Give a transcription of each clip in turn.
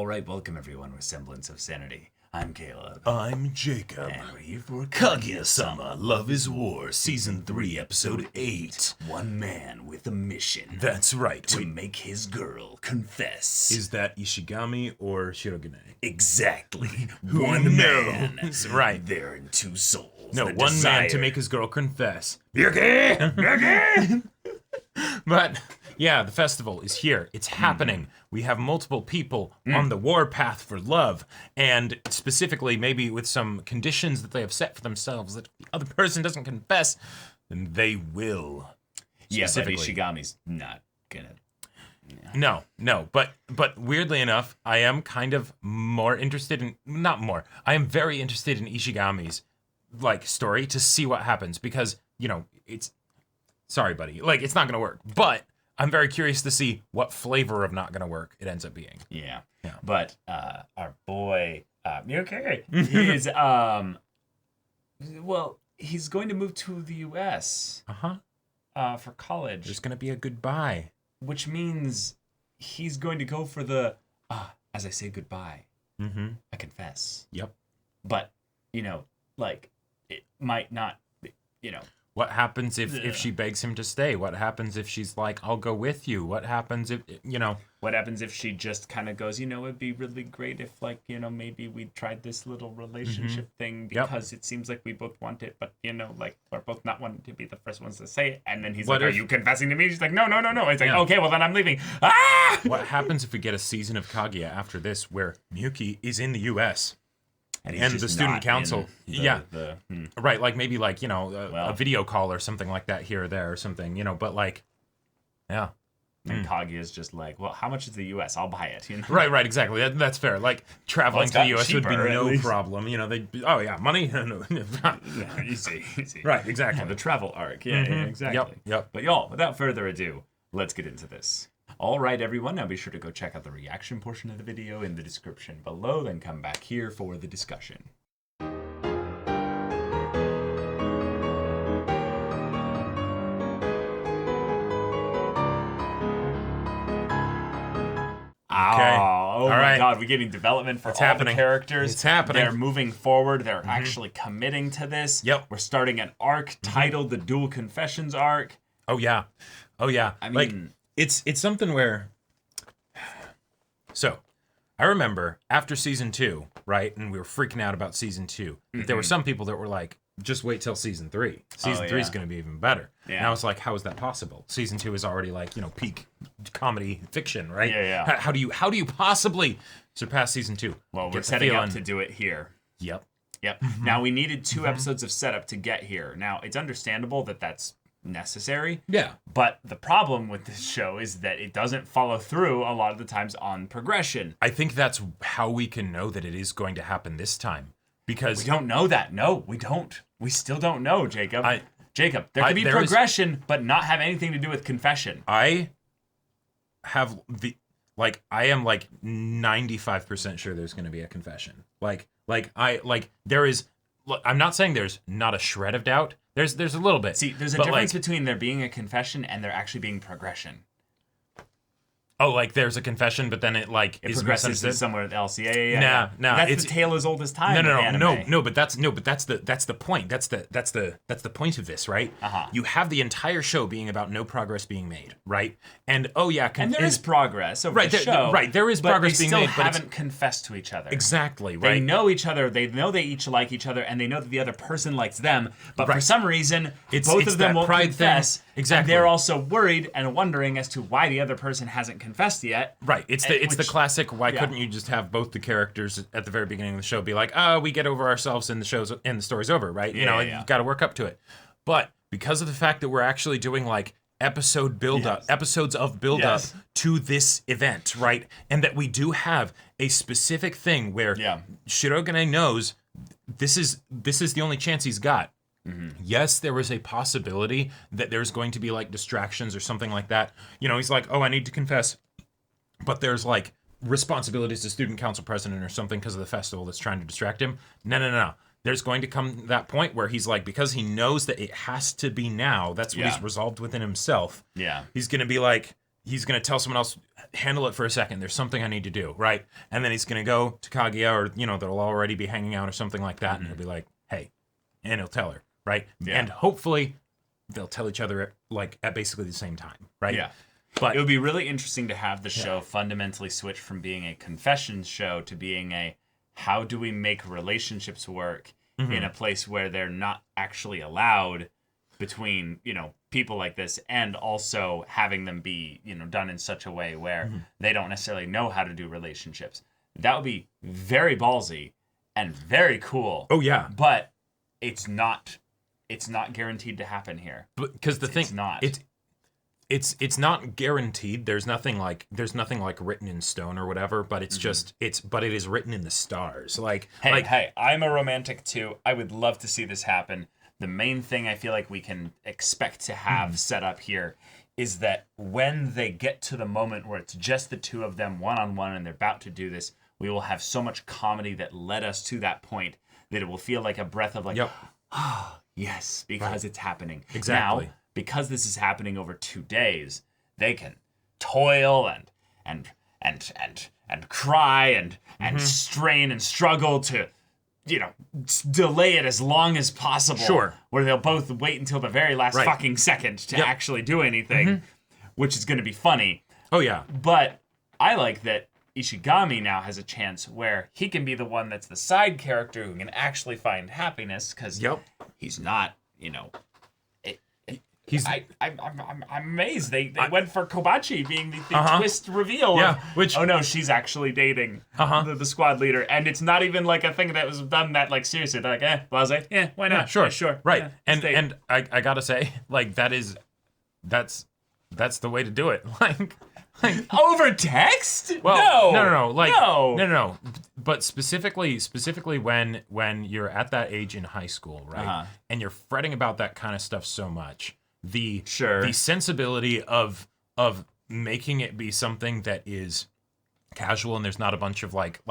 All right, welcome everyone with Semblance of Sanity. I'm Caleb. I'm Jacob. And we're here for Kaguya-sama, Love is War, Season 3, Episode 8. One man with a mission. That's right. To make his girl confess. Is that Ishigami or Shirogane? Exactly. Who One man. knows? Right. They're in two souls. No, The one desire. man to make his girl confess. Miyuki! Miyuki! But, yeah, the festival is here. It's happening. We have multiple people on the war path for love, and specifically maybe with some conditions that they have set for themselves that if the other person doesn't confess, then they will. Yeah, but Ishigami's not gonna... No, but weirdly enough, I am kind of more interested in, I am very interested in Ishigami's, like, story to see what happens, because, you know, it's, sorry, buddy, like, it's not gonna work, but I'm very curious to see what flavor of not gonna work it ends up being. Yeah. Yeah. But our boy Miyuki is well, he's going to move to the US for college. There's gonna be a goodbye. Which means he's going to go for the as I say goodbye, I confess. Yep. But, you know, like, it might not be, you know. What happens if she begs him to stay? What happens if she's like, I'll go with you? What happens if, you know? What happens if she just kind of goes, you know, it'd be really great if, like, you know, maybe we tried this little relationship thing because it seems like we both want it, but, you know, like, we're both not wanting to be the first ones to say it. And then he's like, are you confessing to me? She's like, no. It's like, okay, well, then I'm leaving. Ah! What happens if we get a season of Kaguya after this where Miyuki is in the U.S.? And the student council, right, like maybe like, you know, a video call or something like that here or there or something, you know, but like, yeah. And Kaguya's just like, well, how much is the U.S.? I'll buy it. You know? Right, exactly. That's fair. Like, traveling to the U.S. would be no problem. You know, money? No. Easy. Right, exactly. The travel arc. Yeah, exactly. Yep. But y'all, without further ado, let's get into this. All right, everyone, now be sure to go check out the reaction portion of the video in the description below, then come back here for the discussion. Okay. Oh my God, we're getting development for all the characters. It's happening. They're moving forward. They're actually committing to this. Yep. We're starting an arc titled the Dual Confessions arc. Oh, yeah. I mean... Like, it's something where... So, I remember after Season 2, right, and we were freaking out about Season 2, that there were some people that were like, just wait till Season 3. Season 3 is going to be even better. Yeah. Now it's like, how is that possible? Season 2 is already like, you know, peak comedy fiction, right? Yeah. How do you possibly surpass Season 2? Well, we're setting up to do it here. Yep. Now, we needed 2 episodes of setup to get here. Now, it's understandable that that's necessary. Yeah. But the problem with this show is that it doesn't follow through a lot of the times on progression. I think that's how we can know that it is going to happen this time. Because we don't know that. No, we don't. We still don't know, Jacob. Jacob, there could be progression, but not have anything to do with confession. I am like 95% sure there's going to be a confession. There is. Look, I'm not saying there's not a shred of doubt. There's a little bit. See, there's a difference between there being a confession and there actually being progression. Oh, like there's a confession, but then it is progresses to somewhere else. Yeah. Nah. That's the tale as old as time. No. But that's the point. That's the point of this, right? You have the entire show being about no progress being made, right? And and there is progress over the show. Right, there is progress being made, but they still haven't confessed to each other. Exactly, right. They know each other. They know they each like each other, and they know that the other person likes them. But for some reason, both of them won't confess. Exactly. And they're also worried and wondering as to why the other person hasn't confessed yet. Right. It's the classic. Why couldn't you just have both the characters at the very beginning of the show be like, we get over ourselves and the story's over, right? You've got to work up to it. But because of the fact that we're actually doing like episodes of build up to this event, right? And that we do have a specific thing where Shirogane knows this is the only chance he's got. Yes, there was a possibility that there's going to be like distractions or something like that. You know, he's like, I need to confess. But there's like responsibilities to student council president or something because of the festival that's trying to distract him. No. There's going to come that point where he's like, because he knows that it has to be now, that's what he's resolved within himself. Yeah. He's going to be like, he's going to tell someone else, handle it for a second. There's something I need to do, right? And then he's going to go to Kaguya, or, they'll already be hanging out or something like that. And he'll be like, hey, and he'll tell her, right? Yeah. And hopefully they'll tell each other at basically the same time, right? Yeah. But it would be really interesting to have the show fundamentally switch from being a confessions show to being a how do we make relationships work in a place where they're not actually allowed between, people like this, and also having them be, done in such a way where they don't necessarily know how to do relationships. That would be very ballsy and very cool. Oh yeah. But it's not guaranteed to happen here. Because it's not. It's not guaranteed. There's nothing like written in stone or whatever, but it's just but it is written in the stars. Hey, I'm a romantic too. I would love to see this happen. The main thing I feel like we can expect to have set up here is that when they get to the moment where it's just the two of them one-on-one and they're about to do this, we will have so much comedy that led us to that point that it will feel like a breath of yes, because it's happening. Exactly. Now, because this is happening over 2 days, they can toil and cry and strain and struggle to, delay it as long as possible. Sure. Where they'll both wait until the very last fucking second to actually do anything, which is going to be funny. Oh, yeah. But I like that Ishigami now has a chance where he can be the one that's the side character who can actually find happiness, because he's not, I'm amazed they went for Kobachi being the twist reveal. Yeah, which she's actually dating the squad leader, and it's not even like a thing that was done that seriously. They're like, blase, why not? Sure, sure, right. Yeah, and I gotta say, that's the way to do it. Like over text? Well, no. But specifically when you're at that age in high school, right, and you're fretting about that kind of stuff so much. The sensibility of making it be something that is casual and there's not a bunch of like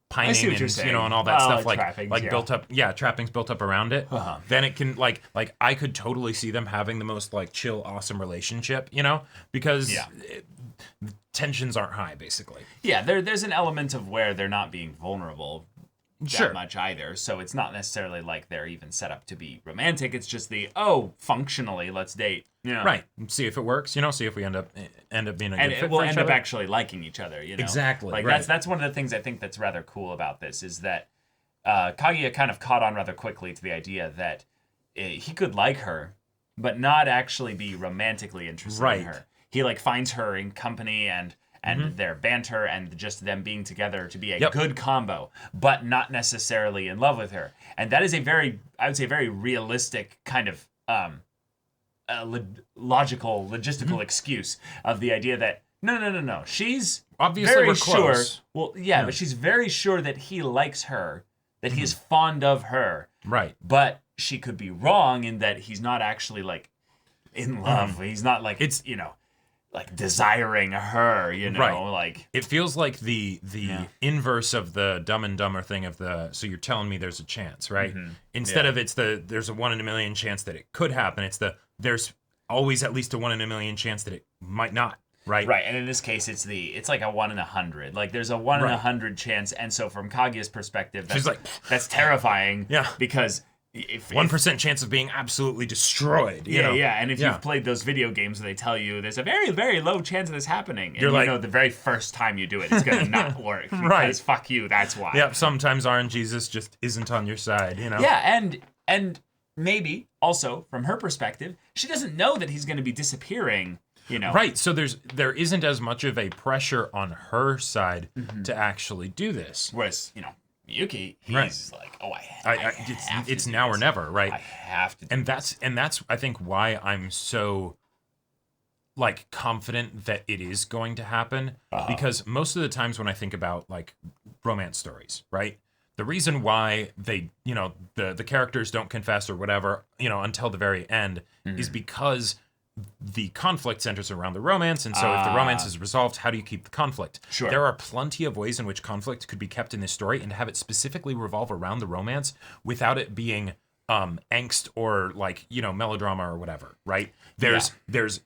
pining and and all that stuff trappings, built up trappings built up around it. Then it can like I could totally see them having the most chill awesome relationship, because tensions aren't high basically. Yeah, there's an element of where they're not being vulnerable that much either, so it's not necessarily like they're even set up to be romantic. It's just functionally let's date, right, see if it works, see if we end up being a good fit, and we'll end up actually liking each other, exactly, that's one of the things I think that's rather cool about this, is that Kaguya kind of caught on rather quickly to the idea that he could like her but not actually be romantically interested in her. He finds her in company and their banter and just them being together to be a good combo, but not necessarily in love with her. And that is I would say, very realistic kind of logistical excuse of the idea that no. She's obviously very we're close. Sure. Well, yeah, but she's very sure that he likes her, that he is fond of her. Right. But she could be wrong in that he's not actually in love. He's not desiring her, right. It feels like the inverse of the Dumb and Dumber thing of so you're telling me there's a chance, right? Instead of there's a 1 in a million chance that it could happen, it's there's always at least a 1 in a million chance that it might not, right? Right, and in this case it's like a 1 in 100. There's a 1 in 100 chance, and so from Kaguya's perspective, that's terrifying. Yeah. Because if 1% chance of being absolutely destroyed. Yeah, and if you've played those video games where they tell you there's a very, very low chance of this happening, and the very first time you do it, it's gonna not work. Because fuck you, that's why. Yeah, sometimes RNGesus just isn't on your side, Yeah, and maybe also from her perspective, she doesn't know that he's gonna be disappearing. Right, so there isn't as much of a pressure on her side to actually do this. Whereas, Miyuki, he's like, it's now or never, right? I have to. And that's I think why I'm so confident that it is going to happen, because most of the times when I think about romance stories, right? The reason why they, the characters don't confess or whatever, until the very end is because the conflict centers around the romance, and so if the romance is resolved, how do you keep the conflict? Sure. There are plenty of ways in which conflict could be kept in this story, and to have it specifically revolve around the romance without it being angst or melodrama or whatever, right? There's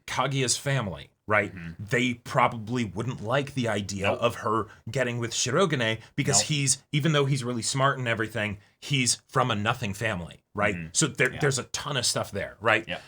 Kaguya's family, right? They probably wouldn't like the idea of her getting with Shirogane because he's, even though he's really smart and everything, he's from a nothing family, right? So there's a ton of stuff there, right? Yeah.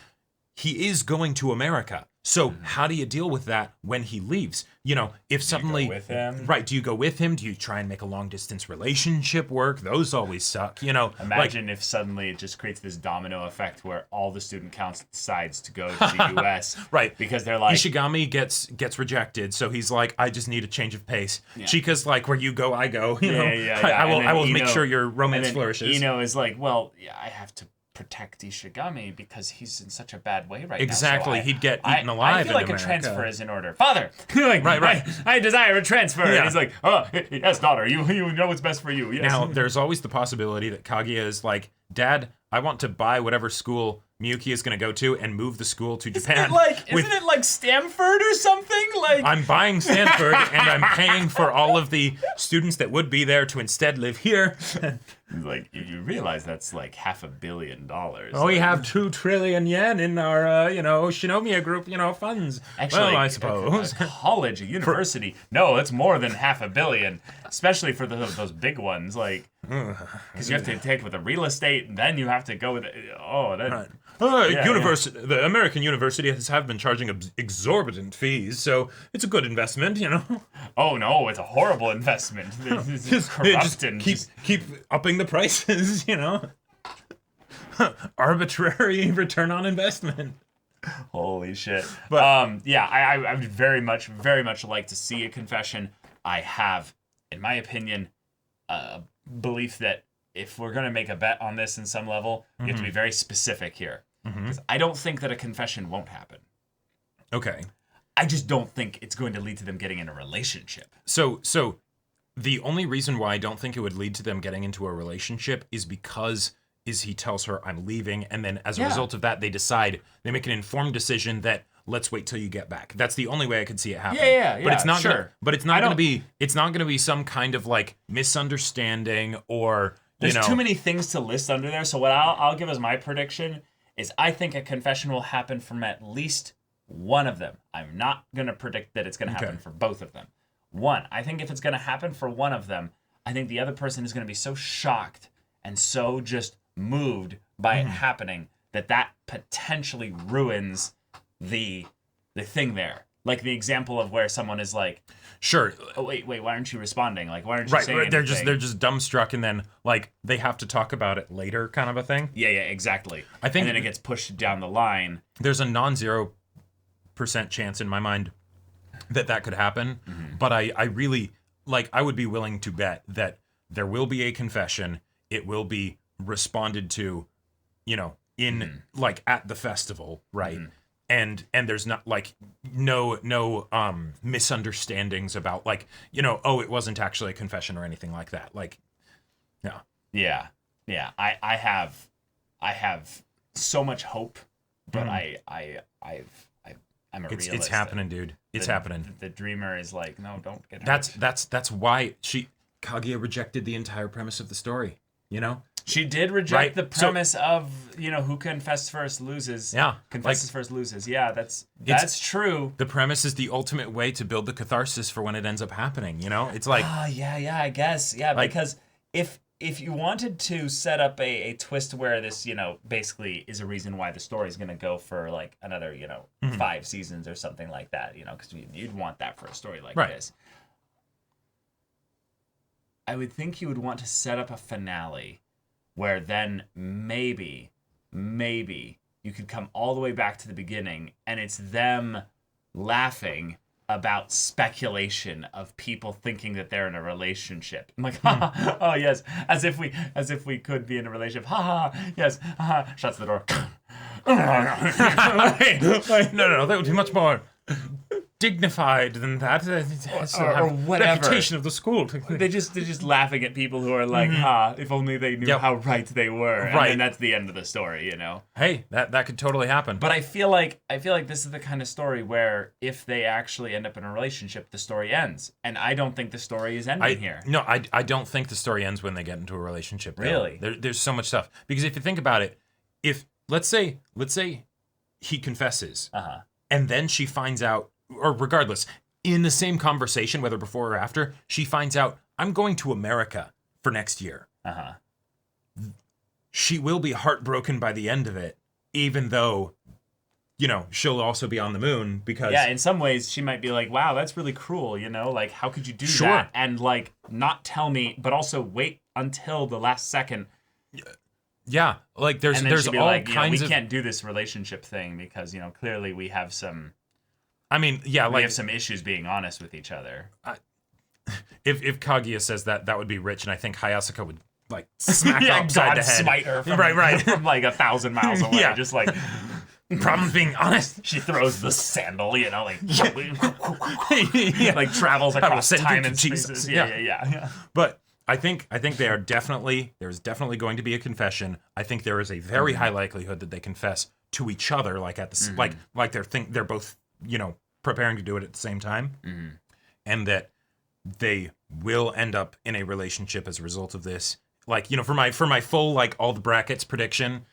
He is going to America. So how do you deal with that when he leaves? You know, if suddenly, with him? right? Do you go with him? Do you try and make a long distance relationship work? Those always suck. You know, imagine if suddenly it just creates this domino effect where all the student council decides to go to the U.S. right? Because they're like, Ishigami gets rejected, so he's like, I just need a change of pace. Chika's like, where you go, I go. You know, I will make sure your romance flourishes. Ino is like, well, yeah, I have to protect Ishigami because he's in such a bad way right exactly. now. So he'd get eaten alive. I feel like America. A transfer is in order. Father, like, right. I desire a transfer. And he's like, oh, yes, daughter, you know what's best for you. Yes. Now, there's always the possibility that Kaguya is like, Dad, I want to buy whatever school Miyuki is going to go to and move the school to Japan. Isn't it like Stanford or something? Like, I'm buying Stanford and I'm paying for all of the students that would be there to instead live here. Like, you realize that's like $500 million. Oh, we have 2 trillion yen in our, Shinomiya group, funds. Actually, well, I suppose. A college, a university. No, it's more than $500 million, especially for those big ones. Like, because you have to take with the real estate, and then you have to go with it. Oh, that. Right. The American universities have been charging exorbitant fees, so it's a good investment, Oh no, it's a horrible investment. It's corrupt and keep upping the prices, Arbitrary return on investment. Holy shit. But I would very much like to see a confession. I have, in my opinion, a belief that if we're gonna make a bet on this in some level, you have to be very specific here. Because I don't think that a confession won't happen. Okay. I just don't think it's going to lead to them getting in a relationship. So the only reason why I don't think it would lead to them getting into a relationship is because he tells her, I'm leaving, and then as a result of that, they make an informed decision that let's wait till you get back. That's the only way I could see it happen. Yeah. But it's not going to be some kind of like misunderstanding or there's too many things to list under there. So what I'll give as my prediction is I think a confession will happen from at least one of them. I'm not going to predict that it's going to happen for both of them. One, I think if it's going to happen for one of them, I think the other person is going to be so shocked and so just moved by it happening that potentially ruins the thing there. Like the example of where someone is like, sure. Oh wait, why aren't you responding? Like, why aren't you saying anything? They're just dumbstruck, and then like they have to talk about it later, kind of a thing. Yeah, exactly. I think, and then it gets pushed down the line. There's a non-0% chance in my mind that could happen, but I really I would be willing to bet that there will be a confession. It will be responded to, in at the festival, right? And there's not no misunderstandings about it wasn't actually a confession or anything like that. Yeah. I have so much hope, but I'm a realist. It's happening, dude. It's happening. The dreamer is like, no, don't get hurt. That's why Kaguya rejected the entire premise of the story. She did reject the premise of, who confesses first loses. Yeah. Confesses first loses. Yeah, that's true. The premise is the ultimate way to build the catharsis for when it ends up happening, It's like... yeah, I guess. Yeah, because if you wanted to set up a twist where this, basically is a reason why the story is going to go for, another, 5 seasons or something like that, because you'd want that for a story like this. I would think you would want to set up a finale where then maybe you could come all the way back to the beginning and it's them laughing about speculation of people thinking that they're in a relationship. I'm like, oh yes, as if we could be in a relationship. Yes, shuts the door. No, that would be much more dignified than that. Or whatever. Reputation of the school. They're just laughing at people who are like, if only they knew how right they were. And then that's the end of the story, Hey, that could totally happen. But I feel like this is the kind of story where if they actually end up in a relationship, the story ends. And I don't think the story is ending here. No, I don't think the story ends when they get into a relationship. Really? There's so much stuff. Because if you think about it, if let's say he confesses, and then she finds out or regardless, in the same conversation, whether before or after, she finds out, I'm going to America for next year. Uh-huh. She will be heartbroken by the end of it, even though, you know, she'll also be on the moon because... Yeah, in some ways, she might be like, wow, that's really cruel, you know? Like, how could you do that? And, like, not tell me, but also wait until the last second. Yeah, like, there's all like, kinds we of... can't do this relationship thing because, you know, clearly we have some... I mean, yeah, like... We have some issues being honest with each other. If Kaguya says that, that would be rich, and I think Hayasaka would, like, smack her God upside the head. smite her from, right. from, like, 1,000 miles away. Yeah. Just, like... Problems being honest. She throws the sandal, you know, like... like, travels across time and spaces. Yeah. But... I think they are definitely, there's definitely going to be a confession. I think there is a very high likelihood that they confess to each other, like at the like they're both, you know, preparing to do it at the same time, and that they will end up in a relationship as a result of this. Like, you know, for my full, like, all the brackets prediction,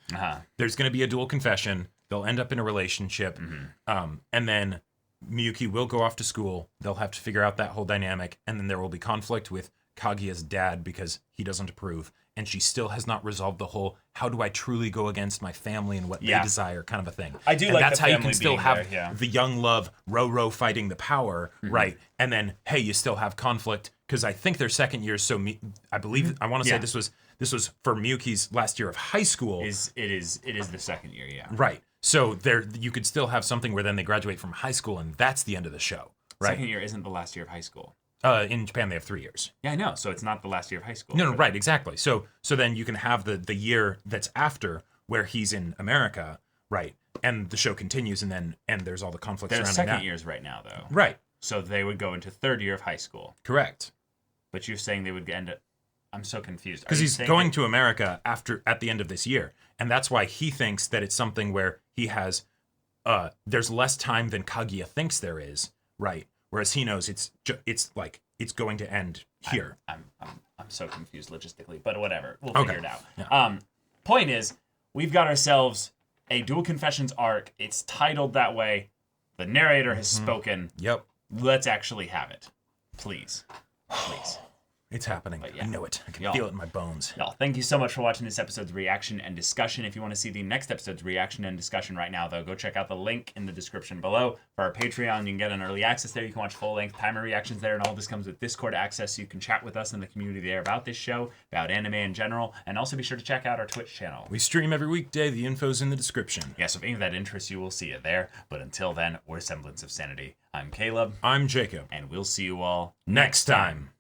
there's going to be a dual confession. They'll end up in a relationship, and then Miyuki will go off to school. They'll have to figure out that whole dynamic, and then there will be conflict with Kaguya's dad because he doesn't approve, and she still has not resolved the whole how do I truly go against my family and what they desire kind of a thing. I do, and like that's the how you family can still being have there, the young love Ro fighting the power, right? And then hey, you still have conflict because I think their second year. So I believe I want to say this was for Miyuki's last year of high school. It is the second year, yeah. Right. So there you could still have something where then they graduate from high school and that's the end of the show. Right. Second year isn't the last year of high school. In Japan, they have 3 years. Yeah, I know. So it's not the last year of high school. No, right, exactly. So then you can have the year that's after where he's in America, right? And the show continues, and there's all the conflict surrounding that. They're second years right now, though. Right. So they would go into third year of high school. Correct. But you're saying they would end up... I'm so confused. Because he's going to America at the end of this year, and that's why he thinks that it's something where he has... there's less time than Kaguya thinks there is, right? Whereas he knows it's like it's going to end here. I'm so confused logistically, but whatever. We'll Okay. figure it out. Yeah. Point is, we've got ourselves a Dual Confessions arc. It's titled that way. The narrator has spoken. Yep. Let's actually have it. Please. Please. It's happening. Yeah. I know it. I can feel it in my bones. Y'all, thank you so much for watching this episode's reaction and discussion. If you want to see the next episode's reaction and discussion right now, though, go check out the link in the description below. For our Patreon, you can get an early access there. You can watch full-length timer reactions there, and all this comes with Discord access, so you can chat with us in the community there about this show, about anime in general, and also be sure to check out our Twitch channel. We stream every weekday. The info's in the description. Yeah, so if any of that interests you, we'll see it there. But until then, we're Semblance of Sanity. I'm Caleb. I'm Jacob. And we'll see you all next time.